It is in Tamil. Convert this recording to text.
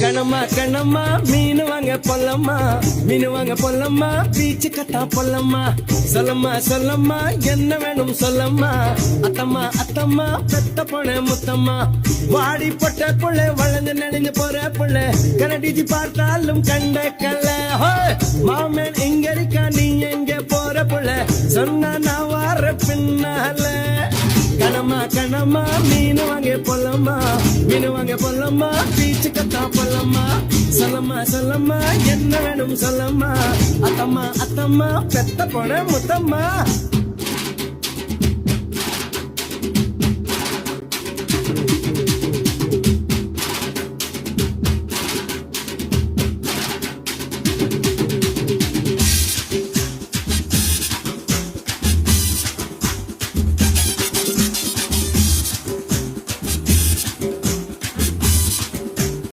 கணமா கணமா மீன் வாங்க பொல்லம்மா மீன் வாங்க பொல்லம்மா பீச்சு கத்தா பொல்லம்மா சொல்லம்மா சொல்லம்மா என்ன வேணும் சொல்லம்மா அத்தம்மா அத்தம்மா பெத்த பொண்ணு முத்தம்மா வாடி பொட்ட புள்ள வளர்ந்து நெளிஞ்சு போற புள்ள கனடிச்சு பார்த்தாலும் கண்ட கல்ல மாமன் எங்க இருக்கா நீ எங்க போற புள்ள சொன்னா நான் வார பின்னால கணமா கணமா மீன் வாங்க பொல்லம்மா மீன் வாங்க பொல்லம்மா பீச்சு கத்தா பொல்லம்மா சொல்லம்மா சொல்லம்மா என்ன வேணும் சொல்லம்மா அத்தம்மா அத்தம்மா பெத்த பொண்ணு முத்தம்மா